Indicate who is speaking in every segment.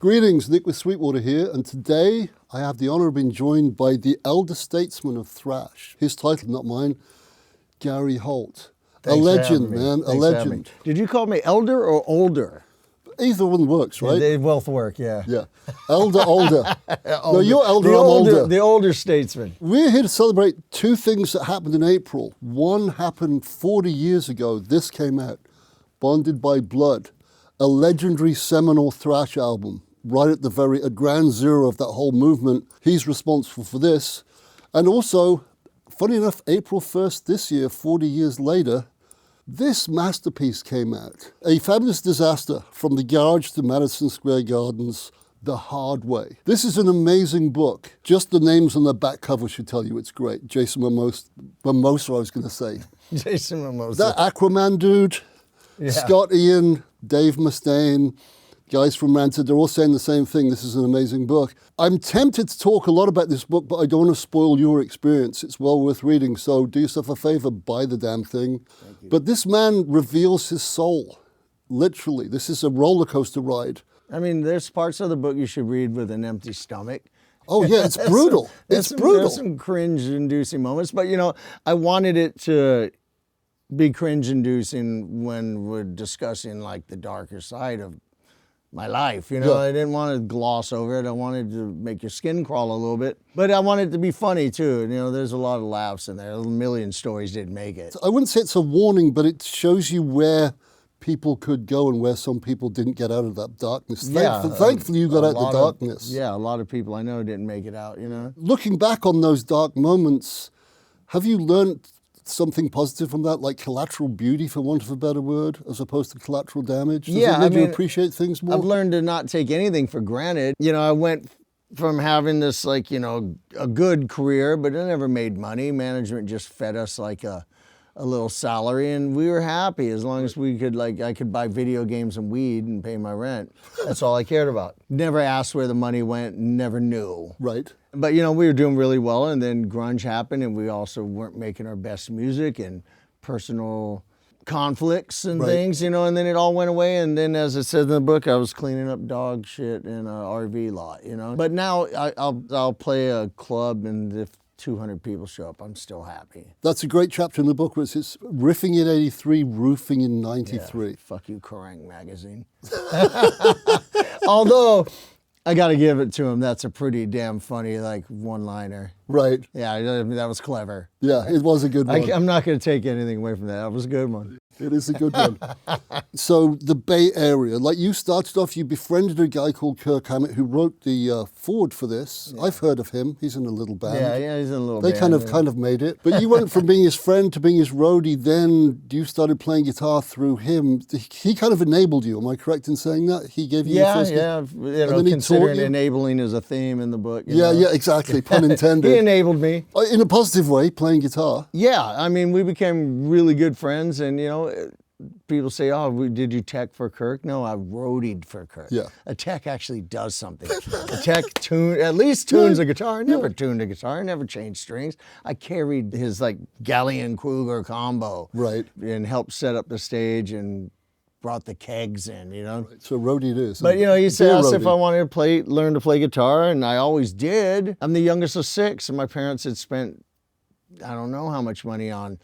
Speaker 1: Greetings, Nick with Sweetwater here, and today I have the honor of being joined by the elder statesman of thrash. His title, not mine, Gary Holt.
Speaker 2: Thanks
Speaker 1: a legend,
Speaker 2: for having me.
Speaker 1: man,
Speaker 2: Thanks
Speaker 1: a legend.
Speaker 2: Did you call me elder or older?
Speaker 1: Either one works, right?
Speaker 2: They both work, yeah.
Speaker 1: Yeah. Elder, older. No,
Speaker 2: Older.
Speaker 1: you're elder,
Speaker 2: The
Speaker 1: I'm
Speaker 2: older,
Speaker 1: older.
Speaker 2: the older statesman.
Speaker 1: We're here to celebrate two things that happened in April. One happened 40 years ago. This came out, Bonded by Blood, a legendary seminal thrash album, right at ground zero of that whole movement. He's responsible for this. And also, funny enough, April 1st this year, 40 years later, this masterpiece came out. A Fabulous Disaster from the Garage to Madison Square Gardens, The Hard Way. This is an amazing book. Just the names on the back cover should tell you it's great. Jason Mimosa, I was going to say.
Speaker 2: Jason Mimosa.
Speaker 1: That Aquaman dude,
Speaker 2: Yeah.
Speaker 1: Scott Ian, Dave Mustaine, guys from Ranted, they're all saying the same thing. This is an amazing book. I'm tempted to talk a lot about this book, but I don't want to spoil your experience. It's well worth reading, so do yourself a favor, buy the damn thing. But this man reveals his soul, literally. This is a roller coaster ride.
Speaker 2: I mean, there's parts of the book you should read with an empty stomach.
Speaker 1: Oh yeah, it's brutal. It's brutal.
Speaker 2: There's some cringe-inducing moments, but you know, I wanted it to be cringe-inducing when we're discussing like the darker side of my life, you know.
Speaker 1: Yeah.
Speaker 2: I didn't want to gloss over it. I wanted to make your skin crawl a little bit, but I wanted it to be funny too. You know, there's a lot of laughs in there. A million stories didn't make it.
Speaker 1: I wouldn't say it's a warning, but it shows you where people could go and where some people didn't get out of that darkness. Thankfully you got out of the darkness.
Speaker 2: Yeah, a lot of people I know didn't make it out, you know.
Speaker 1: Looking back on those dark moments, have you learned something positive from that, like collateral beauty, for want of a better word, as opposed to collateral damage? Does it make you appreciate things more?
Speaker 2: I've learned to not take anything for granted. You know, I went from having this, like, you know, a good career, but I never made money. Management just fed us like a little salary, and we were happy as long as we could, like, I could buy video games and weed and pay my rent. That's all I cared about. Never asked where the money went, never knew.
Speaker 1: Right.
Speaker 2: But, you know, we were doing really well, and then grunge happened, and we also weren't making our best music, and personal conflicts and things, you know, and then it all went away, and then, as it says in the book, I was cleaning up dog shit in an RV lot, you know. But now I'll play a club, and if 200 people show up, I'm still happy.
Speaker 1: That's a great chapter in the book, where it's riffing in 83, roofing in 93.
Speaker 2: Yeah, fuck you, Kerrang! Magazine. Although, I gotta give it to him, that's a pretty damn funny, like, one-liner.
Speaker 1: Right.
Speaker 2: Yeah, I mean, that was clever.
Speaker 1: Yeah, it was a good one.
Speaker 2: I'm not gonna take anything away from that. That was a good one.
Speaker 1: It is a good one. So the Bay Area, like you started off, you befriended a guy called Kirk Hammet who wrote the forward for this. Yeah. I've heard of him. He's in a little band.
Speaker 2: Yeah, he's in a little band.
Speaker 1: They kind of made it. But you went from being his friend to being his roadie. Then you started playing guitar through him. He kind of enabled you. Am I correct in saying that? He gave you your first
Speaker 2: you know, considering enabling as a theme in the book. You know?
Speaker 1: Yeah, exactly. Pun intended.
Speaker 2: He enabled me.
Speaker 1: In a positive way, playing guitar.
Speaker 2: Yeah, I mean, we became really good friends, and, you know, people say, oh, did you tech for Kirk? No, I roadied for Kirk.
Speaker 1: Yeah.
Speaker 2: A tech actually does something. A tech at least tunes a guitar. I never tuned a guitar. I never changed strings. I carried his, like, Gallian-Kruger combo.
Speaker 1: Right.
Speaker 2: And helped set up the stage and brought the kegs in, you know.
Speaker 1: Right. So roadie it is.
Speaker 2: But, you know, he asked if I wanted to learn to play guitar, and I always did. I'm the youngest of 6, and my parents had spent, I don't know how much money on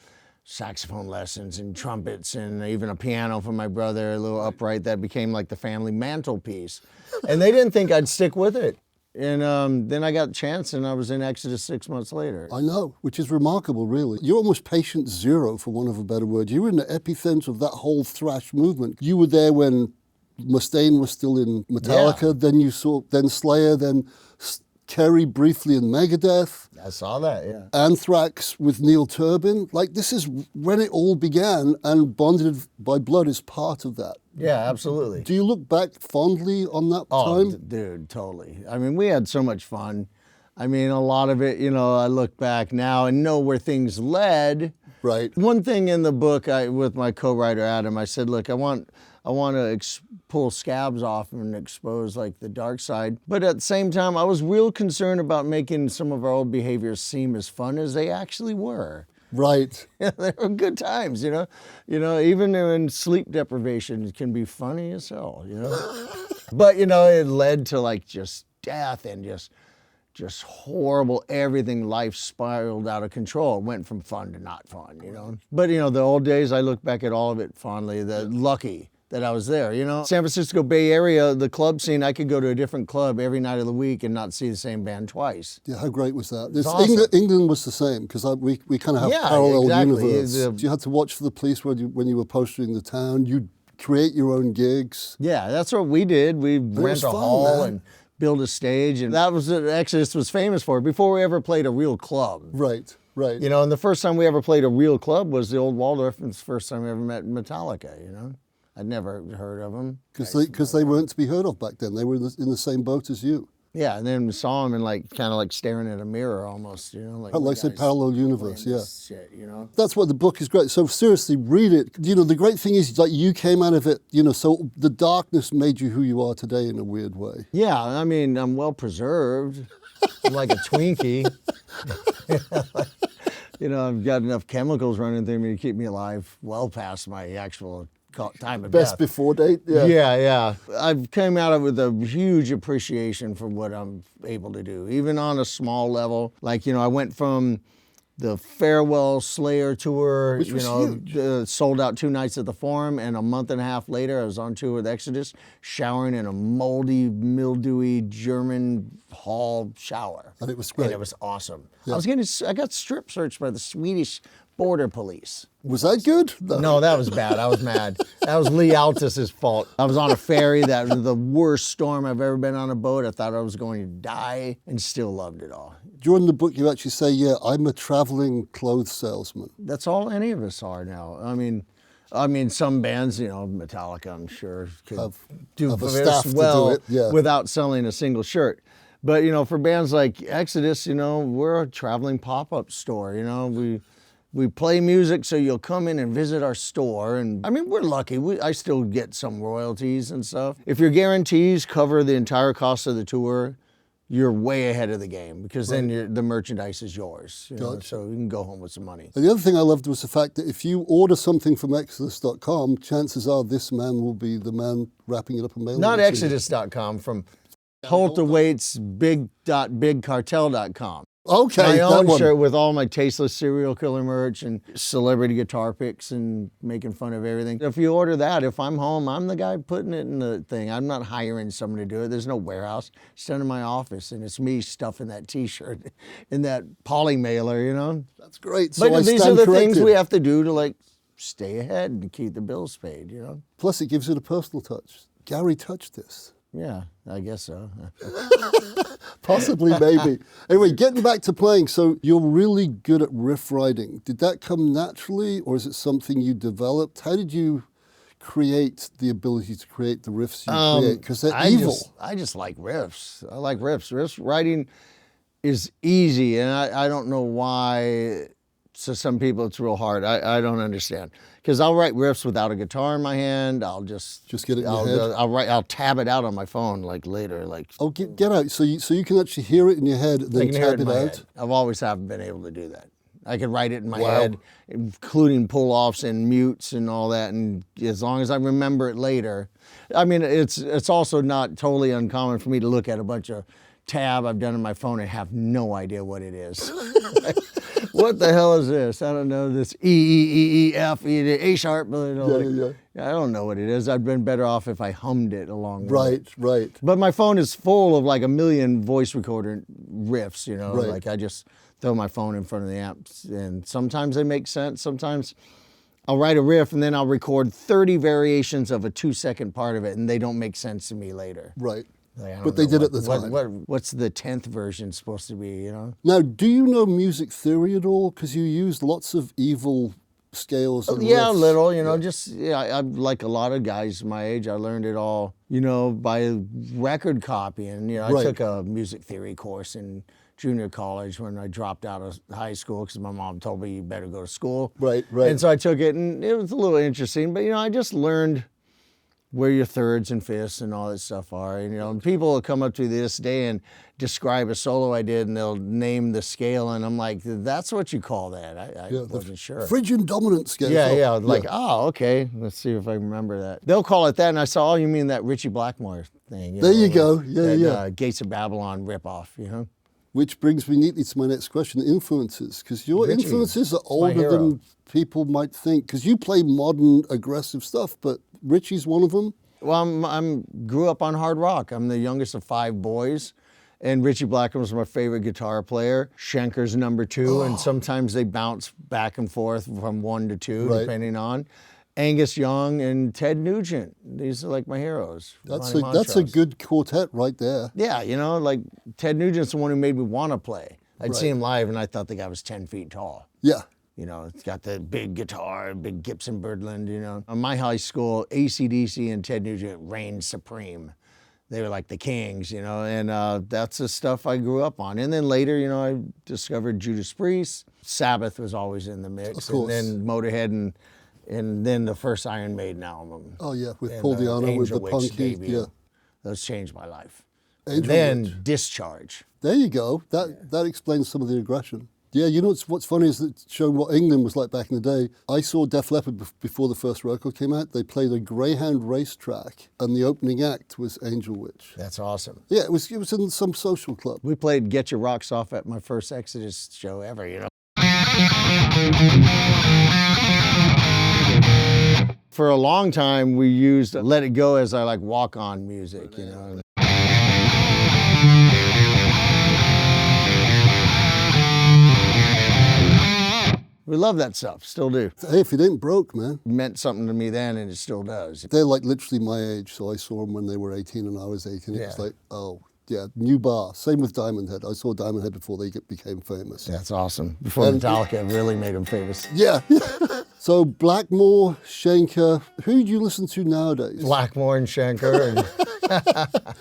Speaker 2: saxophone lessons and trumpets and even a piano for my brother, a little upright that became like the family mantelpiece. And they didn't think I'd stick with it. And then I got a chance, and I was in Exodus 6 months later.
Speaker 1: I know, which is remarkable, really. You're almost patient zero, for want of a better word. You were in the epicenter of that whole thrash movement. You were there when Mustaine was still in Metallica, then you saw, then Slayer, then Kerry briefly in Megadeth.
Speaker 2: I saw that, yeah.
Speaker 1: Anthrax with Neil Turbin. Like, this is when it all began, and Bonded by Blood is part of that.
Speaker 2: Yeah, absolutely.
Speaker 1: Do you look back fondly on that time?
Speaker 2: Oh, dude, totally. I mean, we had so much fun. I mean, a lot of it, you know, I look back now and know where things led.
Speaker 1: Right.
Speaker 2: One thing in the book, with my co-writer Adam, I said, look, I want to pull scabs off and expose, like, the dark side. But at the same time, I was real concerned about making some of our old behaviors seem as fun as they actually were.
Speaker 1: Right.
Speaker 2: Yeah, they were good times, you know. You know, even in sleep deprivation, it can be funny as hell, you know. But, you know, it led to like just death and just horrible everything. Life spiraled out of control. It went from fun to not fun, you know. But, you know, the old days, I look back at all of it fondly. Lucky that I was there, you know. San Francisco Bay Area, the club scene, I could go to a different club every night of the week and not see the same band twice.
Speaker 1: Yeah, how great was that?
Speaker 2: Awesome.
Speaker 1: England was the same, because we kind of have parallel
Speaker 2: exactly.
Speaker 1: universe. You had to watch for the police when you were postering the town. You'd create your own gigs.
Speaker 2: Yeah, that's what we did. We rent a hall
Speaker 1: man.
Speaker 2: and build a stage, and that was what Exodus was famous for before we ever played a real club.
Speaker 1: Right.
Speaker 2: You know, and the first time we ever played a real club was the old Waldorf, and it's the first time we ever met Metallica, you know. I'd never heard of them.
Speaker 1: Because they weren't to be heard of back then. They were in the same boat as you.
Speaker 2: Yeah, and then we saw them and like kind of like staring at a mirror almost, you know.
Speaker 1: Like I said, parallel universe, yeah.
Speaker 2: Shit, you know.
Speaker 1: That's what the book is great. So seriously, read it. You know, the great thing is like you came out of it, you know, so the darkness made you who you are today in a weird way.
Speaker 2: Yeah, I mean, I'm well preserved. I'm like a Twinkie. You know, I've got enough chemicals running through me to keep me alive well past my actual time of
Speaker 1: Best
Speaker 2: death.
Speaker 1: before date? Yeah.
Speaker 2: Yeah. I've come out of it with a huge appreciation for what I'm able to do, even on a small level. Like, you know, I went from the Farewell Slayer tour,
Speaker 1: Which was huge.
Speaker 2: Sold out 2 nights at the Forum, and a month and a half later, I was on tour with Exodus, showering in a moldy, mildewy German hall shower.
Speaker 1: And it was great.
Speaker 2: And it was awesome.
Speaker 1: Yeah.
Speaker 2: I got strip searched by the Swedish border police.
Speaker 1: Was that good?
Speaker 2: No, that was bad. I was mad. That was Lee Altus's fault. I was on a ferry. That was the worst storm I've ever been on a boat. I thought I was going to die and still loved it all.
Speaker 1: During the book, you actually say, yeah, I'm a traveling clothes salesman.
Speaker 2: That's all any of us are now. I mean, some bands, you know, Metallica, I'm sure, could do
Speaker 1: have a
Speaker 2: this
Speaker 1: staff to do
Speaker 2: well
Speaker 1: it, yeah.
Speaker 2: without selling a single shirt. But, you know, for bands like Exodus, you know, we're a traveling pop-up store, you know. We play music so you'll come in and visit our store. And I mean, we're lucky. I still get some royalties and stuff. If your guarantees cover the entire cost of the tour, you're way ahead of the game, because then the merchandise is yours. You know,
Speaker 1: Gotcha.
Speaker 2: so you can go home with some money.
Speaker 1: And the other thing I loved was the fact that if you order something from Exodus.com, chances are this man will be the man wrapping it up and mailing
Speaker 2: Not
Speaker 1: it to you.
Speaker 2: Exodus.com, from Holt awaits big.bigcartel.com.
Speaker 1: Okay,
Speaker 2: My
Speaker 1: that
Speaker 2: own
Speaker 1: one.
Speaker 2: shirt with all my tasteless serial killer merch and celebrity guitar picks and making fun of everything. If you order that, if I'm home, I'm the guy putting it in the thing. I'm not hiring someone to do it. There's no warehouse. It's done in my office, and it's me stuffing that T-shirt in that poly mailer, you know?
Speaker 1: That's great. So
Speaker 2: But
Speaker 1: I
Speaker 2: these
Speaker 1: stand
Speaker 2: are the
Speaker 1: corrected.
Speaker 2: things we have to do to, like, stay ahead and keep the bills paid, you know?
Speaker 1: Plus, it gives it a personal touch. Gary touched this.
Speaker 2: Yeah, I guess so.
Speaker 1: Possibly, maybe. Anyway, getting back to playing, so you're really good at riff writing. Did that come naturally, or is it something you developed? How did you create the ability to create the riffs you create? Because they're evil.
Speaker 2: I just like riffs. I like riffs. Riffs writing is easy, and I don't know why. To some people, it's real hard. I don't understand. Because I'll write riffs without a guitar in my hand. I'll just
Speaker 1: get it in your head?
Speaker 2: I'll tab it out on my phone like later. Like,
Speaker 1: Oh, get out. So you can actually hear it in your head and
Speaker 2: I
Speaker 1: then
Speaker 2: can hear
Speaker 1: tap
Speaker 2: it in
Speaker 1: it
Speaker 2: my
Speaker 1: out?
Speaker 2: head. I've always haven't been able to do that. I can write it in my
Speaker 1: Wow.
Speaker 2: head, including pull-offs and mutes and all that. And as long as I remember it later, I mean, it's also not totally uncommon for me to look at a bunch of tab I've done on my phone and have no idea what it is. What the hell is this? I don't know. This E, F, A sharp. You know, I don't know what it is. I'd been better off if I hummed it along with it.
Speaker 1: Right.
Speaker 2: But my phone is full of like a million voice recorder riffs, you know.
Speaker 1: Right.
Speaker 2: Like I just throw my phone in front of the amps, and sometimes they make sense. Sometimes I'll write a riff and then I'll record 30 variations of a 2-second part of it, and they don't make sense to me later.
Speaker 1: Right.
Speaker 2: Like, I don't
Speaker 1: But they
Speaker 2: know
Speaker 1: did at the time.
Speaker 2: What's the 10th version supposed to be, you know?
Speaker 1: Now, do you know music theory at all? Because you used lots of evil scales and
Speaker 2: Yeah, a
Speaker 1: riffs.
Speaker 2: little, you know, just, I like a lot of guys my age, I learned it all, you know, by record copying. You know, I
Speaker 1: Right.
Speaker 2: took a music theory course in junior college when I dropped out of high school because my mom told me you better go to school.
Speaker 1: Right.
Speaker 2: And so I took it, and it was a little interesting, but, you know, I just learned where your thirds and fifths and all that stuff are. And, and people will come up to me this day and describe a solo I did, and they'll name the scale, and I'm like, that's what you call that? I wasn't sure.
Speaker 1: Phrygian dominant scale.
Speaker 2: Oh, okay. Let's see if I remember that. They'll call it that, and I said, oh, you mean that Richie Blackmore thing?
Speaker 1: There you go. Yeah.
Speaker 2: Gates of Babylon ripoff,
Speaker 1: Which brings me neatly to my next question, influences. Because your
Speaker 2: Richie,
Speaker 1: influences are older than people might think. Because you play modern, aggressive stuff, but Richie's one of them.
Speaker 2: Well, I'm grew up on hard rock. I'm the youngest of 5 boys. And Richie Blackmore was my favorite guitar player. Schenker's number 2, and sometimes they bounce back and forth from 1 to 2, depending on. Angus Young and Ted Nugent. These are like my heroes.
Speaker 1: That's a good quartet right there.
Speaker 2: Yeah, like Ted Nugent's the one who made me want to play. I'd seen him live, and I thought the guy was 10 feet tall.
Speaker 1: Yeah.
Speaker 2: It's got the big guitar, big Gibson Birdland, In my high school, AC/DC and Ted Nugent reigned supreme. They were like the kings, and that's the stuff I grew up on. And then later, I discovered Judas Priest. Sabbath was always in the mix.
Speaker 1: Of course.
Speaker 2: And then Motorhead and then the first Iron Maiden album.
Speaker 1: Oh, yeah, with Paul Di'Anno, with the punky. Yeah.
Speaker 2: Those changed my life.
Speaker 1: Angel
Speaker 2: and then
Speaker 1: Witch.
Speaker 2: Discharge.
Speaker 1: There you go. That explains some of the aggression. Yeah, what's funny is that showing what England was like back in the day. I saw Def Leppard before the first record came out. They played a Greyhound racetrack, and the opening act was Angel Witch.
Speaker 2: That's awesome.
Speaker 1: Yeah, it was in some social club.
Speaker 2: We played Get Your Rocks Off at my first Exodus show ever, For a long time, we used Let It Go as our walk-on music, We love that stuff, still do.
Speaker 1: Hey, if it ain't broke, man.
Speaker 2: It meant something to me then, and it still does.
Speaker 1: They're literally my age, so I saw them when they were 18 and I was 18. It was oh, yeah, new bar. Same with Diamond Head. I saw Diamond Head before they became famous.
Speaker 2: That's awesome. Before Metallica really made them famous.
Speaker 1: Yeah. So Blackmore, Schenker, who do you listen to nowadays?
Speaker 2: Blackmore and Schenker.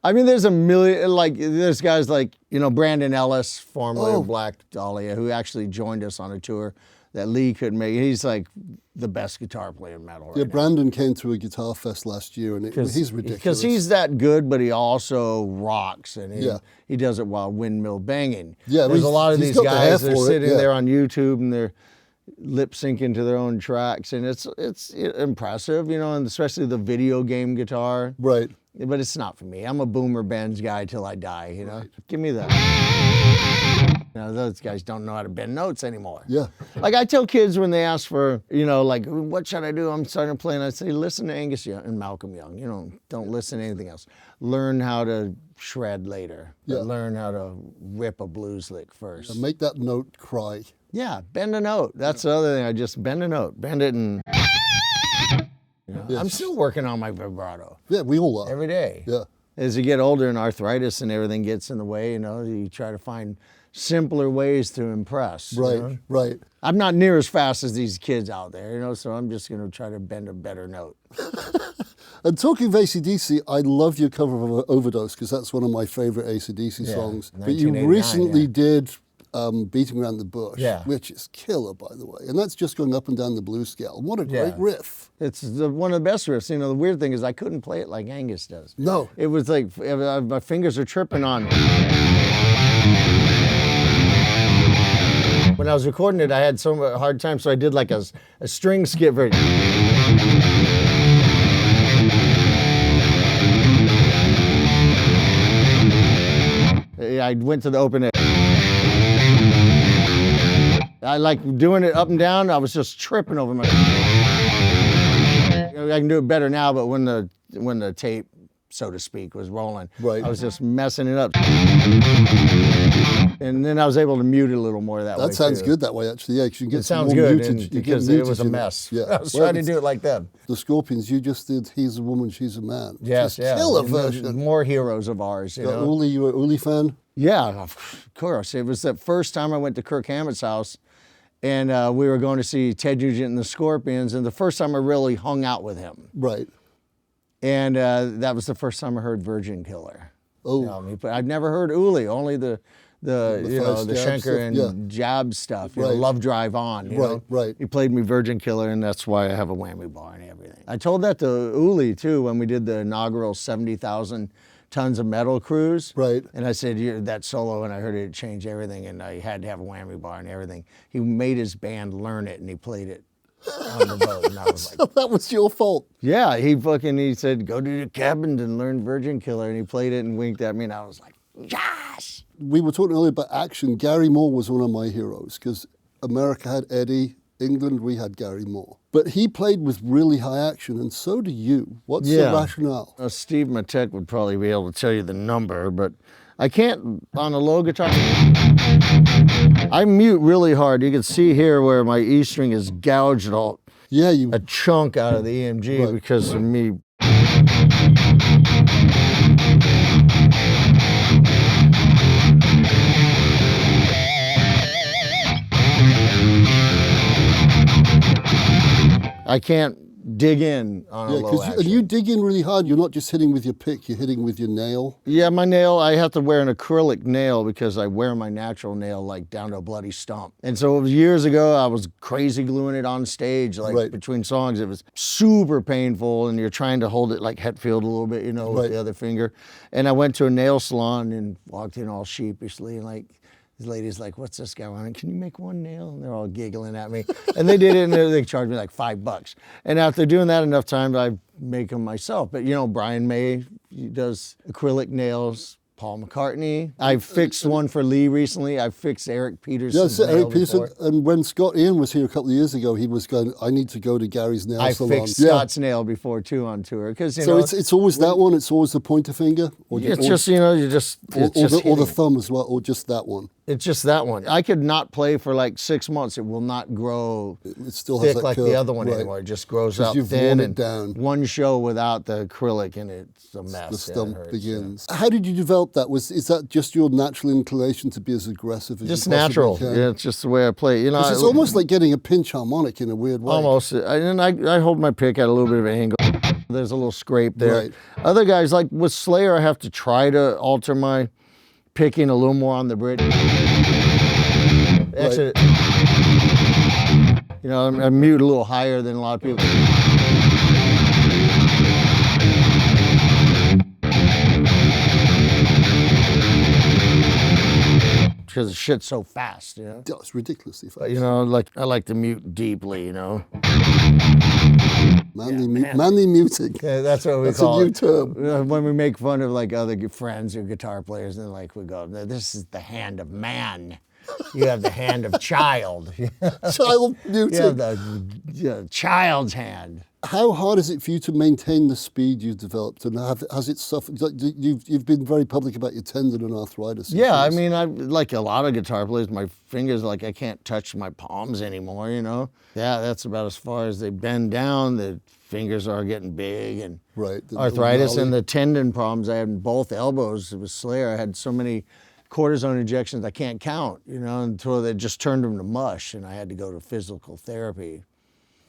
Speaker 2: I mean, there's a million, there's guys like, Brandon Ellis, formerly of Black Dahlia, who actually joined us on a tour that Lee couldn't make. He's like the best guitar player in metal right now.
Speaker 1: Brandon came to a guitar fest last year, and he's ridiculous.
Speaker 2: Because he's that good, but he also rocks, and he does it while windmill banging.
Speaker 1: Yeah,
Speaker 2: there's a lot of these guys that are sitting there on YouTube, and they're lip syncing to their own tracks, and it's impressive, and especially the video game guitar.
Speaker 1: Right.
Speaker 2: But it's not for me. I'm a Boomer Benz guy till I die, Right. Give me that. Those guys don't know how to bend notes anymore.
Speaker 1: Yeah.
Speaker 2: I tell kids when they ask for, what should I do? I'm starting to play, and I say, listen to Angus Young and Malcolm Young. Don't listen to anything else. Learn how to shred later.
Speaker 1: Yeah.
Speaker 2: Learn how to rip a blues lick first.
Speaker 1: And make that note cry.
Speaker 2: Yeah, bend a note. That's the other thing. I just bend a note. Bend it and...
Speaker 1: Yes.
Speaker 2: I'm still working on my vibrato.
Speaker 1: Yeah, we all are.
Speaker 2: Every day.
Speaker 1: Yeah.
Speaker 2: As you get older and arthritis and everything gets in the way, you try to find simpler ways to impress.
Speaker 1: Right, right.
Speaker 2: I'm not near as fast as these kids out there, so I'm just going to try to bend a better note.
Speaker 1: And talking of AC/DC, I love your cover of Overdose, because that's one of my favorite AC/DC songs. But you recently did Beating Around the Bush, which is killer, by the way. And that's just going up and down the blues scale. What a great riff.
Speaker 2: It's one of the best riffs. The weird thing is I couldn't play it like Angus does.
Speaker 1: No.
Speaker 2: It was like my fingers are tripping on it. When I was recording it, I had so much hard time, so I did like a string skip version. I went to the open it. I like doing it up and down. I was just tripping over my. I can do it better now, but when the tape, so to speak, was rolling, I was just messing it up. And then I was able to mute it a little more that way.
Speaker 1: That sounds good that way, actually. Yeah, because you can get some more mutage.
Speaker 2: Because it was a mess.
Speaker 1: Yeah.
Speaker 2: I was trying to do it like them.
Speaker 1: The Scorpions, you just did He's a Woman, She's a Man.
Speaker 2: Yes, yeah.
Speaker 1: Killer version.
Speaker 2: More heroes of ours,
Speaker 1: Uli, you were an Uli fan?
Speaker 2: Yeah, of course. It was the first time I went to Kirk Hammet's house, and we were going to see Ted Nugent and the Scorpions, and the first time I really hung out with him.
Speaker 1: Right.
Speaker 2: And that was the first time I heard Virgin Killer.
Speaker 1: Oh.
Speaker 2: I'd never heard Uli, only the the
Speaker 1: fast jab
Speaker 2: Schenker
Speaker 1: stuff,
Speaker 2: and
Speaker 1: yeah.
Speaker 2: jab stuff,
Speaker 1: Right.
Speaker 2: Love Drive On, you
Speaker 1: Right,
Speaker 2: know?
Speaker 1: right.
Speaker 2: He played me Virgin Killer, and that's why I have a whammy bar and everything. I told that to Uli too when we did the inaugural 70,000 tons of metal cruise.
Speaker 1: Right.
Speaker 2: And I said, that solo, and I heard it changed everything, and I had to have a whammy bar and everything. He made his band learn it, and he played it on the boat, and I was like,
Speaker 1: That was your fault.
Speaker 2: yeah, he said, go to the cabin and learn Virgin Killer, and he played it and winked at me, and I was like, yes!
Speaker 1: We were talking earlier about action. Gary Moore was one of my heroes because America had Eddie, England, we had Gary Moore. But he played with really high action, and so do you. What's the rationale?
Speaker 2: Steve Matek would probably be able to tell you the number, but I can't on a low guitar. I mute really hard. You can see here where my E string is gouged
Speaker 1: Yeah,
Speaker 2: a chunk out of the EMG
Speaker 1: Right.
Speaker 2: because of me. I can't dig in on a low action.
Speaker 1: and you dig in really hard. You're not just hitting with your pick, you're hitting with your nail.
Speaker 2: Yeah, my nail, I have to wear an acrylic nail because I wear my natural nail like down to a bloody stump. And so it was years ago, I was crazy gluing it on stage, like
Speaker 1: Right.
Speaker 2: between songs. It was super painful, and you're trying to hold it like Hetfield a little bit, with
Speaker 1: Right.
Speaker 2: the other finger. And I went to a nail salon and walked in all sheepishly, and like, this lady's like, what's this guy wanting? Can you make one nail? And they're all giggling at me. And they did it, and they charged me like $5. And after doing that enough times, I make them myself. But Brian May, he does acrylic nails. Paul McCartney. I fixed one for Lee recently. I fixed Eric Peterson's
Speaker 1: Yes,
Speaker 2: nail
Speaker 1: Eric Peterson.
Speaker 2: before.
Speaker 1: And when Scott Ian was here a couple of years ago, he was going, I need to go to Gary's nail
Speaker 2: I
Speaker 1: salon.
Speaker 2: fixed Scott's nail before too on tour. Because
Speaker 1: So it's always that one, it's always the pointer finger? Or
Speaker 2: it's
Speaker 1: or,
Speaker 2: just, you just, it's just
Speaker 1: or the
Speaker 2: hitting.
Speaker 1: thumb as well, or just that one?
Speaker 2: It's just that one. I could not play for like 6 months. It will not grow
Speaker 1: It still has
Speaker 2: thick
Speaker 1: that
Speaker 2: like
Speaker 1: curve.
Speaker 2: the other one
Speaker 1: Right.
Speaker 2: anymore. It just grows
Speaker 1: 'Cause
Speaker 2: out
Speaker 1: you've
Speaker 2: thin
Speaker 1: worn it
Speaker 2: and
Speaker 1: down.
Speaker 2: one show without the acrylic and it's a mess.
Speaker 1: The
Speaker 2: Yeah, it
Speaker 1: stump
Speaker 2: hurts,
Speaker 1: begins. How did you develop that? Is that just your natural inclination to be as aggressive as
Speaker 2: Just
Speaker 1: you possibly
Speaker 2: natural.
Speaker 1: can?
Speaker 2: Yeah, it's just the way I play.
Speaker 1: 'Cause it's almost like getting a pinch harmonic in a weird way.
Speaker 2: almost. And I hold my pick at a little bit of an angle. There's a little scrape there.
Speaker 1: Right.
Speaker 2: Other guys, like with Slayer, I have to try to alter my picking a little more on the bridge. Actually, I mute a little higher than a lot of people. Because the shit's so fast,
Speaker 1: Yeah, it's ridiculously fast.
Speaker 2: Like I like to mute deeply,
Speaker 1: Manly muting.
Speaker 2: Yeah, that's what we
Speaker 1: That's
Speaker 2: call
Speaker 1: a new
Speaker 2: it.
Speaker 1: term.
Speaker 2: When we make fun of like other friends or guitar players, and like we go, "This is the hand of man. You have the hand of child.
Speaker 1: Child
Speaker 2: You
Speaker 1: muting.
Speaker 2: have the child's hand."
Speaker 1: How hard is it for you to maintain the speed you've developed, and has it suffered? You've been very public about your tendon and arthritis. and
Speaker 2: Yeah, I
Speaker 1: things.
Speaker 2: mean, I like a lot of guitar players. My fingers, like I can't touch my palms anymore. Yeah, that's about as far as they bend down. The fingers are getting big, and
Speaker 1: Right. the
Speaker 2: arthritis
Speaker 1: gnarly-
Speaker 2: and the tendon problems I had in both elbows. It was Slayer. I had so many cortisone injections I can't count, until they just turned them to mush, and I had to go to physical therapy.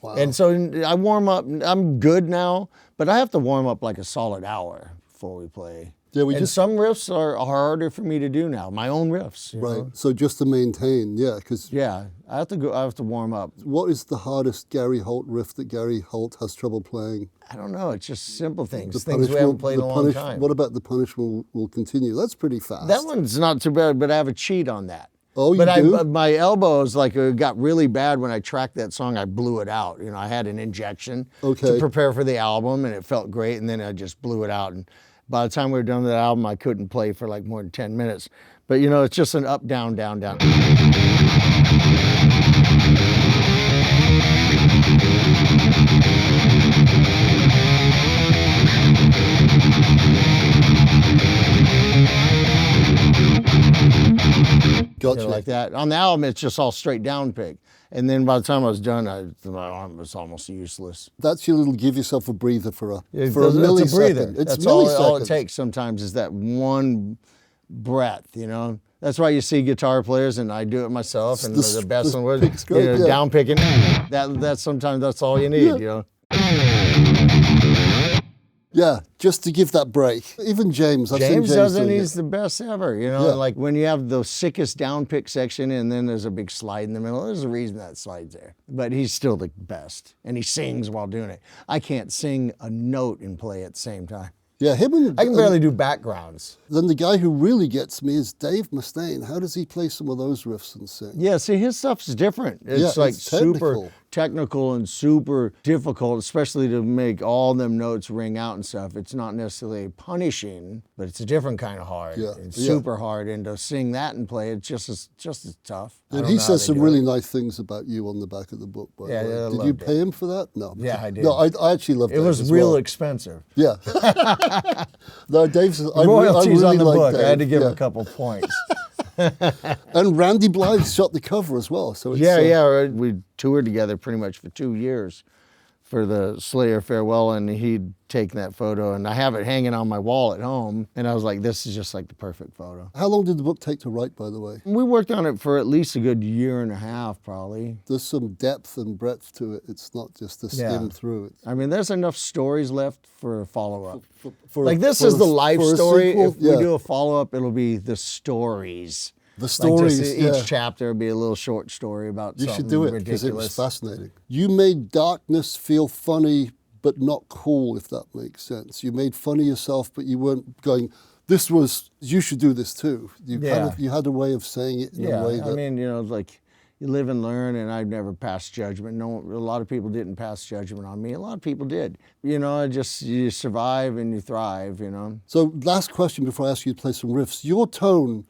Speaker 1: Wow.
Speaker 2: And so I warm up. I'm good now, but I have to warm up like a solid hour before we play.
Speaker 1: Yeah, we
Speaker 2: and
Speaker 1: just-
Speaker 2: some riffs are harder for me to do now. My own riffs. you
Speaker 1: Right.
Speaker 2: know?
Speaker 1: So just to maintain, yeah, because
Speaker 2: Yeah, I have to go. I have to warm up.
Speaker 1: what is the hardest Gary Holt riff that Gary Holt has trouble playing?
Speaker 2: I don't know. It's just simple things.
Speaker 1: The
Speaker 2: Things we haven't
Speaker 1: punishment-
Speaker 2: played in
Speaker 1: the
Speaker 2: a long
Speaker 1: punish-
Speaker 2: time.
Speaker 1: What about the punishment will continue? That's pretty fast.
Speaker 2: That one's not too bad, but I have a cheat on that.
Speaker 1: Oh, you
Speaker 2: but
Speaker 1: do?
Speaker 2: My elbows, like, got really bad when I tracked that song. I blew it out. I had an injection
Speaker 1: Okay.
Speaker 2: to prepare for the album, and it felt great, and then I just blew it out. And by the time we were done with the album, I couldn't play for like more than 10 minutes. But, it's just an up, down, down, down.
Speaker 1: Gotcha.
Speaker 2: Like that. On the album, it's just all straight down pick. And then by the time I was done, my arm was almost useless.
Speaker 1: That's your little give yourself a breather for a
Speaker 2: It's
Speaker 1: millisecond.
Speaker 2: a breather.
Speaker 1: It's
Speaker 2: That's all it
Speaker 1: milliseconds.
Speaker 2: takes sometimes is that one breath, That's why you see guitar players, and I do it myself, and the best one was,
Speaker 1: pick's great, yeah.
Speaker 2: down picking. That's sometimes that's all you need,
Speaker 1: Yeah, just to give that break. Even James, I've seen
Speaker 2: James doesn't,
Speaker 1: doing
Speaker 2: he's
Speaker 1: it.
Speaker 2: the best ever, you know,
Speaker 1: Yeah.
Speaker 2: like when you have the sickest down pick section and then there's a big slide in the middle, there's a reason that slide's there. But he's still the best, and he sings while doing it. I can't sing a note and play at the same time.
Speaker 1: Yeah, him and
Speaker 2: I can barely do backgrounds.
Speaker 1: then the guy who really gets me is Dave Mustaine. How does he play some of those riffs and sing?
Speaker 2: Yeah, see, his stuff's different. It's
Speaker 1: Yeah,
Speaker 2: like
Speaker 1: it's
Speaker 2: super
Speaker 1: technical.
Speaker 2: technical and super difficult, especially to make all them notes ring out and stuff. It's not necessarily punishing, but it's a different kind of hard.
Speaker 1: Yeah,
Speaker 2: It's
Speaker 1: yeah.
Speaker 2: super hard, and to sing that and play it just as tough. I
Speaker 1: And
Speaker 2: don't
Speaker 1: he
Speaker 2: know how
Speaker 1: says
Speaker 2: they
Speaker 1: some
Speaker 2: do
Speaker 1: really
Speaker 2: it.
Speaker 1: nice things about you on the back of the book, by
Speaker 2: Yeah,
Speaker 1: the way.
Speaker 2: yeah, I
Speaker 1: Did you
Speaker 2: loved
Speaker 1: pay him for that? No.
Speaker 2: Yeah, I did.
Speaker 1: No, I actually loved
Speaker 2: It was
Speaker 1: as
Speaker 2: real
Speaker 1: well.
Speaker 2: expensive.
Speaker 1: Yeah. No, Dave's... I
Speaker 2: Royalties
Speaker 1: really
Speaker 2: on the
Speaker 1: like
Speaker 2: book.
Speaker 1: Dave.
Speaker 2: I had to give him
Speaker 1: Yeah.
Speaker 2: a couple points.
Speaker 1: And Randy Blythe shot the cover as well. So it's,
Speaker 2: Yeah. We toured together pretty much for 2 years for the Slayer farewell, and he'd taken that photo, and I have it hanging on my wall at home, and I was like, this is just like the perfect photo.
Speaker 1: How long did the book take to write, by the way?
Speaker 2: We worked on it for at least a good year and a half, probably.
Speaker 1: There's some depth and breadth to it. It's not just to skim
Speaker 2: Yeah.
Speaker 1: through it.
Speaker 2: I mean, there's enough stories left for a follow-up.
Speaker 1: For
Speaker 2: Like, this
Speaker 1: for
Speaker 2: is
Speaker 1: a-
Speaker 2: the life
Speaker 1: for a
Speaker 2: story.
Speaker 1: sequel?
Speaker 2: If we do a follow-up, it'll be the stories.
Speaker 1: The
Speaker 2: Like,
Speaker 1: stories,
Speaker 2: just
Speaker 1: yeah.
Speaker 2: each chapter will be a little short story about
Speaker 1: You
Speaker 2: something
Speaker 1: should do it because
Speaker 2: ridiculous.
Speaker 1: it was fascinating. You made darkness feel funny, but not cool, if that makes sense. You made fun of yourself, but you weren't going, you should do this too. You
Speaker 2: Yeah.
Speaker 1: you had a way of saying it in
Speaker 2: Yeah,
Speaker 1: a way that...
Speaker 2: I mean, you know, like, you live and learn, and I've never passed judgment. No, a lot of people didn't pass judgment on me. A lot of people did. You know, you survive and you thrive, you know.
Speaker 1: So last question before I ask you to play some riffs. Your tone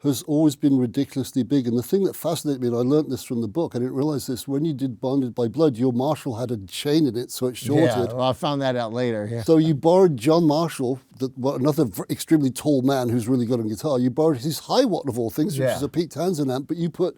Speaker 1: has always been ridiculously big. And the thing that fascinated me, and I learned this from the book, I didn't realize this, when you did Bonded by Blood, your Marshall had a chain in it, so it shorted.
Speaker 2: Yeah, well, I found that out later. Yeah.
Speaker 1: So you borrowed John Marshall, another extremely tall man who's really good on guitar. You borrowed his High Watt of all things, which
Speaker 2: Yeah.
Speaker 1: is a Pete Townsend amp, but you put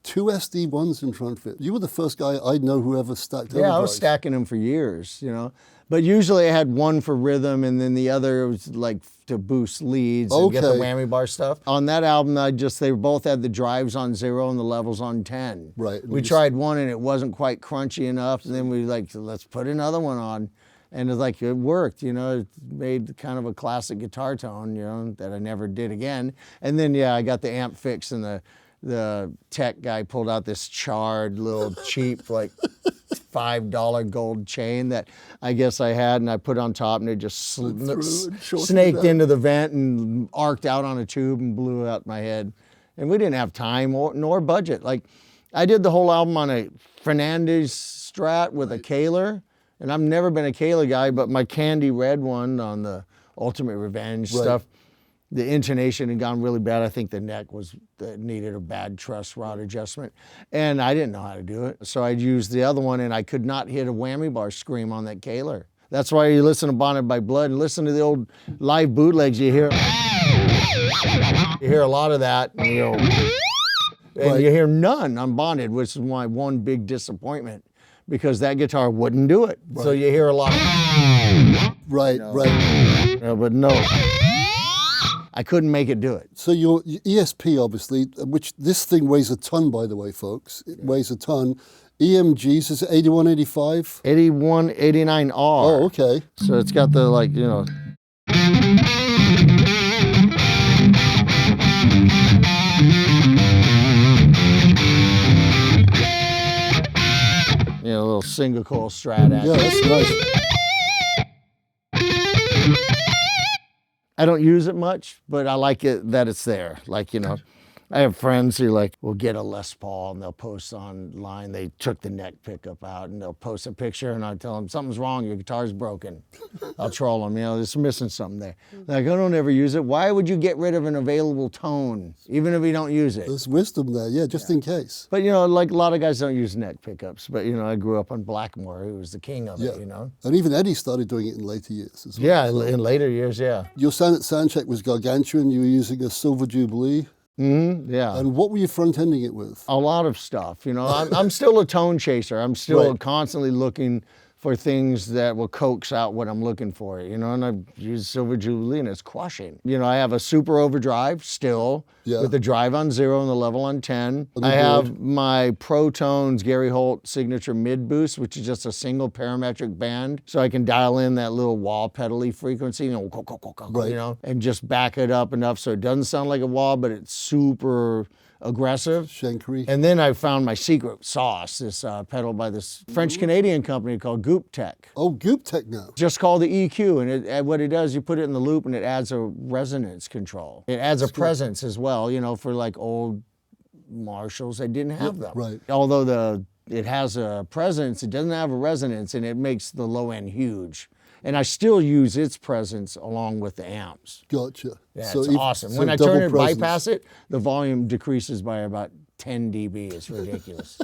Speaker 1: 2 SD1s in front of it. You were the first guy I know who ever stacked
Speaker 2: Yeah, I was
Speaker 1: overdrives.
Speaker 2: stacking them for years, you know. But usually I had one for rhythm, and then the other was like to boost leads and get the
Speaker 1: Okay.
Speaker 2: whammy bar stuff. On that album, they both had the drives on 0 and the levels on 10.
Speaker 1: Right.
Speaker 2: We tried one and it wasn't quite crunchy enough, and then we let's put another one on. And it's like, it worked, you know, it made kind of a classic guitar tone, you know, that I never did again. And then, yeah, I got the amp fixed, and the tech guy pulled out this charred little cheap, like, $5 gold chain that I guess I had, and I put on top, and it just
Speaker 1: through and shorted
Speaker 2: snaked
Speaker 1: it out.
Speaker 2: into the vent and arced out on a tube and blew out my head. And we didn't have time nor budget. Like, I did the whole album on a Fernandez Strat with a Kaler, and I've never been a Kaler guy, but my candy red one on the Ultimate Revenge
Speaker 1: Right.
Speaker 2: stuff, the intonation had gone really bad. I think the neck needed a bad truss rod adjustment, and I didn't know how to do it. So I used the other one, and I could not hit a whammy bar scream on that Kaler. That's why you listen to Bonded by Blood and listen to the old live bootlegs. You hear a lot of that, and you hear none on Bonded, which is my one big disappointment, because that guitar wouldn't do it. So you hear a lot of,
Speaker 1: Right, right.
Speaker 2: but no. I couldn't make it do it.
Speaker 1: So your ESP, obviously, which this thing weighs a ton, by the way, folks. It weighs a ton. EMGs, is it 8185?
Speaker 2: 8189R.
Speaker 1: Oh, okay.
Speaker 2: So it's got the, like, you know. You know, a little single coil Strat.
Speaker 1: Yeah, that's nice.
Speaker 2: I don't use it much, but I like it that it's there. Like, you know, I have friends who will get a Les Paul, and they'll post online, they took the neck pickup out, and they'll post a picture, and I tell them, something's wrong, your guitar's broken. I'll troll them, you know, there's missing something there. Like, I don't ever use it. Why would you get rid of an available tone, even if you don't use it?
Speaker 1: There's wisdom there, yeah, just in case.
Speaker 2: But, you know, like, a lot of guys don't use neck pickups, but, you know, I grew up on Blackmore, who was the king of it, you know?
Speaker 1: And even Eddie started doing it in later years as well.
Speaker 2: Yeah, in later years, yeah.
Speaker 1: Your sound at Soundcheck was gargantuan. You were using a Silver Jubilee.
Speaker 2: Mm-hmm, yeah.
Speaker 1: And what were you front-ending it with?
Speaker 2: A lot of stuff, you know. I'm still a tone chaser. I'm still
Speaker 1: Right.
Speaker 2: constantly looking for things that will coax out what I'm looking for, you know, and I've used Silver Jubilee and it's crushing. You know, I have a super overdrive still with the drive on 0 and the level on 10. I have my Pro Tones Gary Holt signature mid boost, which is just a single parametric band. So I can dial in that little wah pedally frequency, you know, and just back it up enough so it doesn't sound like a wah, but it's super aggressive.
Speaker 1: Shankery.
Speaker 2: And then I found my secret sauce, this pedal by this French-Canadian company called Goop Tech.
Speaker 1: Oh, Goop Tech now.
Speaker 2: Just called the EQ, and what it does, you put it in the loop and it adds a resonance control. It adds a presence as well, you know, for like old Marshalls that didn't have them.
Speaker 1: Right.
Speaker 2: Although it has a presence, it doesn't have a resonance, and it makes the low end huge. And I still use its presence along with the amps.
Speaker 1: Gotcha.
Speaker 2: Yeah,
Speaker 1: So
Speaker 2: it's
Speaker 1: if-
Speaker 2: awesome.
Speaker 1: so
Speaker 2: When I
Speaker 1: double
Speaker 2: turn it,
Speaker 1: presence.
Speaker 2: bypass it, the volume decreases by about 10 dB. It's ridiculous.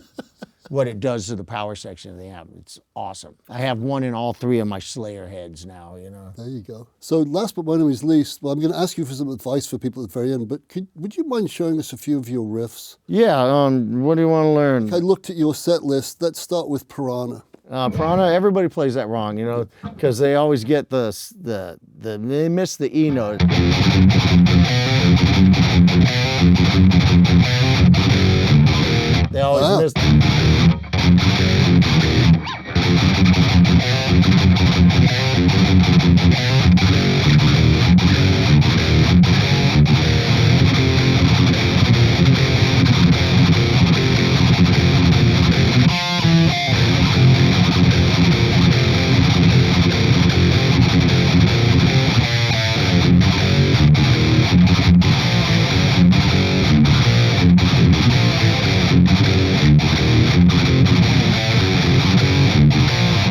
Speaker 2: What it does to the power section of the amp. It's awesome. I have one in all 3 of my Slayer heads now, you know.
Speaker 1: There you go. So last but by no means least, well, I'm going to ask you for some advice for people at the very end, but would you mind showing us a few of your riffs?
Speaker 2: Yeah, what do you want to learn?
Speaker 1: I looked at your set list. Let's start with Piranha.
Speaker 2: Piranha, everybody plays that wrong, you know, because they always get they miss the E note. They always miss.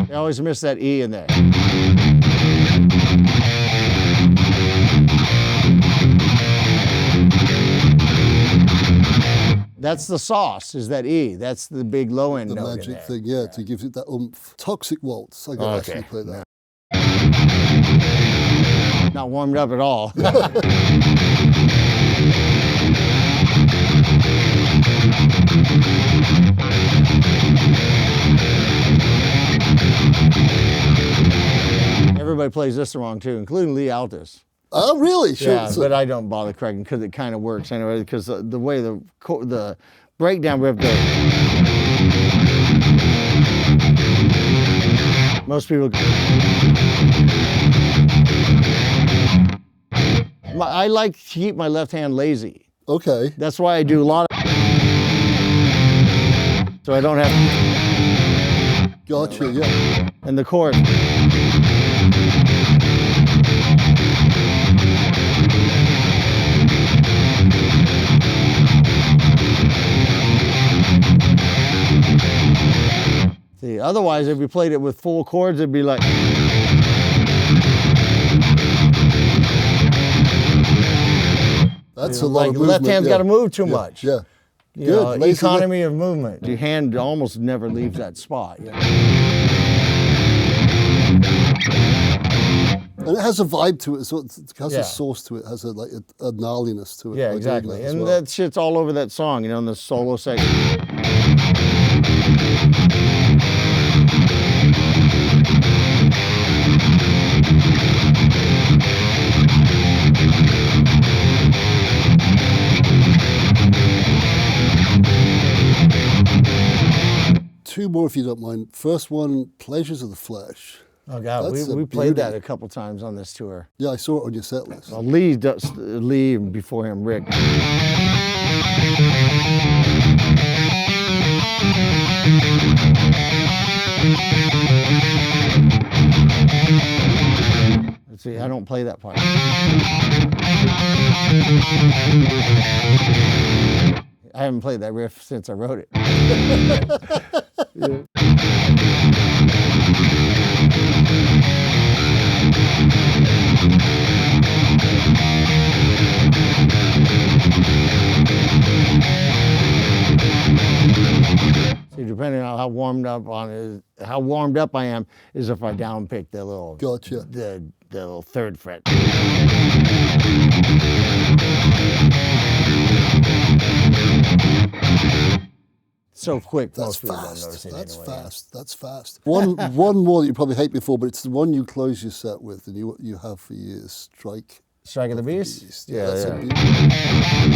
Speaker 2: They always miss that E in there. That's the sauce, is that E. That's the big low end
Speaker 1: The
Speaker 2: note in
Speaker 1: magic
Speaker 2: there.
Speaker 1: thing, yeah, to give it that oomph. Toxic Waltz. I got to actually play that.
Speaker 2: Not warmed up at all. Everybody plays this wrong too, including Lee Altus.
Speaker 1: Oh, really? Sure.
Speaker 2: Yeah, but I don't bother correcting because it kind of works anyway. Because the way the breakdown riff goes, most people. I like to keep my left hand lazy.
Speaker 1: Okay.
Speaker 2: That's why I do a lot of. So I don't have.
Speaker 1: Gotcha, yeah.
Speaker 2: And the chorus. See, otherwise, if you played it with full chords, it'd be like.
Speaker 1: That's a lot of movement.
Speaker 2: Left hand's got to move too
Speaker 1: Yeah,
Speaker 2: much.
Speaker 1: Yeah.
Speaker 2: You
Speaker 1: Good,
Speaker 2: know,
Speaker 1: lazy
Speaker 2: economy of movement. Your hand almost never leaves that spot. You know?
Speaker 1: And it has a vibe to it, so it has
Speaker 2: Yeah.
Speaker 1: a source to it, has a gnarliness to it.
Speaker 2: Yeah,
Speaker 1: by doing
Speaker 2: exactly.
Speaker 1: that as
Speaker 2: And
Speaker 1: well.
Speaker 2: that shit's all over that song, you know, in the solo section.
Speaker 1: Two more, if you don't mind. First one, Pleasures of the Flesh.
Speaker 2: Oh God,
Speaker 1: That's a
Speaker 2: we played that
Speaker 1: beauty.
Speaker 2: a couple times on this tour.
Speaker 1: Yeah, I saw it on your set list.
Speaker 2: Well, Lee and before him, Rick. Let's see, I don't play that part. I haven't played that riff since I wrote it. Yeah. See, depending on how warmed up I am, is if I downpick the little
Speaker 1: Gotcha.
Speaker 2: the little third fret. so quick.
Speaker 1: That's
Speaker 2: most people don't
Speaker 1: fast.
Speaker 2: notice it
Speaker 1: That's
Speaker 2: anyway, yeah.
Speaker 1: fast. That's fast. One more that you probably hate me for, but it's the one you close your set with, and you have for years.
Speaker 2: Strike of the Beast?
Speaker 1: Yeah, that's a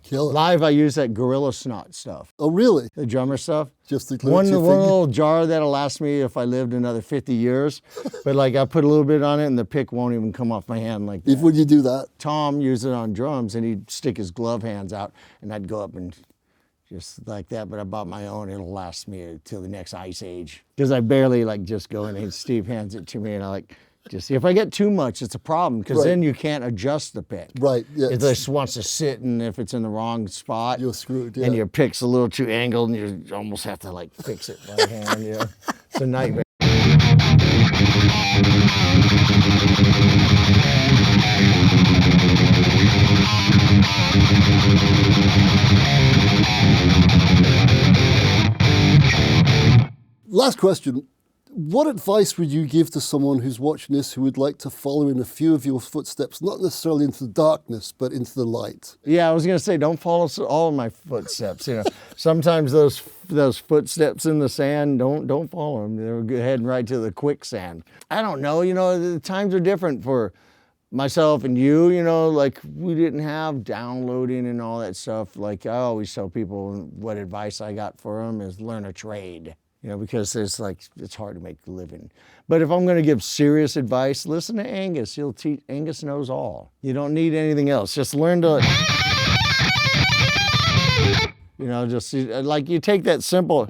Speaker 1: killer.
Speaker 2: Live, I use that Gorilla Snot stuff.
Speaker 1: Oh, really?
Speaker 2: The drummer stuff.
Speaker 1: Just to glue it
Speaker 2: One
Speaker 1: to your finger?
Speaker 2: little jar that'll last me if I lived another 50 years. But like I put a little bit on it and the pick won't even come off my hand like that.
Speaker 1: Would you do that?
Speaker 2: Tom used it on drums and he'd stick his glove hands out and I'd go up and just like that. But I bought my own. It'll last me till the next ice age. Because I barely like just go in and Steve hands it to me and I like, just if I get too much, it's a problem because then you can't adjust the pick.
Speaker 1: Right. Yeah.
Speaker 2: It just wants to sit, and if it's in the wrong spot,
Speaker 1: You're screwed. Yeah.
Speaker 2: and your pick's a little too angled, and you almost have to like fix it by hand. Yeah, it's a nightmare.
Speaker 1: Last question. What advice would you give to someone who's watching this who would like to follow in a few of your footsteps, not necessarily into the darkness, but into the light?
Speaker 2: Yeah, I was gonna say, don't follow all of my footsteps. You know, sometimes those footsteps in the sand, don't follow them. They're heading right to the quicksand. I don't know. You know, the times are different for myself and you. You know, like we didn't have downloading and all that stuff. Like I always tell people, what advice I got for them is learn a trade. You know, because it's hard to make a living. But if I'm going to give serious advice, listen to Angus. He'll teach. Angus knows all. You don't need anything else. Just learn to, you know, just like you take that simple.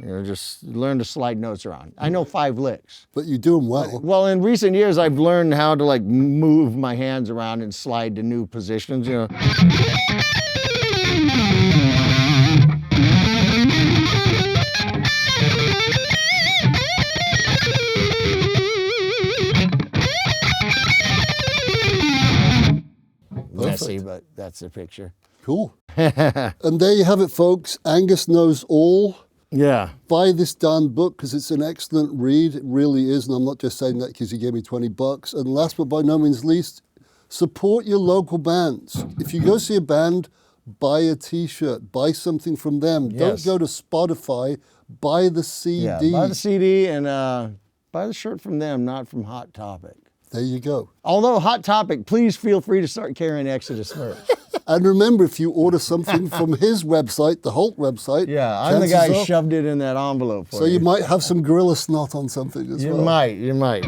Speaker 2: You know, just learn to slide notes around. I know 5 licks.
Speaker 1: But you do them well.
Speaker 2: Well, in recent years, I've learned how to like move my hands around and slide to new positions, you know. Messy, but that's the picture.
Speaker 1: Cool. And there you have it, folks. Angus knows all.
Speaker 2: Yeah.
Speaker 1: Buy this darn book because it's an excellent read. It really is. And I'm not just saying that because you gave me $20. And last but by no means least, support your local bands. If you go see a band, buy a t-shirt, buy something from them.
Speaker 2: Yes.
Speaker 1: Don't go to Spotify, buy the CD.
Speaker 2: Yeah, buy the CD and buy the shirt from them, not from Hot Topic.
Speaker 1: There you go.
Speaker 2: Although Hot Topic, please feel free to start carrying Exodus merch.
Speaker 1: And remember, if you order something from his website, the Holt website,
Speaker 2: Yeah, I'm the guy who
Speaker 1: chances are-
Speaker 2: shoved it in that envelope for
Speaker 1: So you might have some gorilla snot on something as
Speaker 2: You
Speaker 1: well.
Speaker 2: might, you might.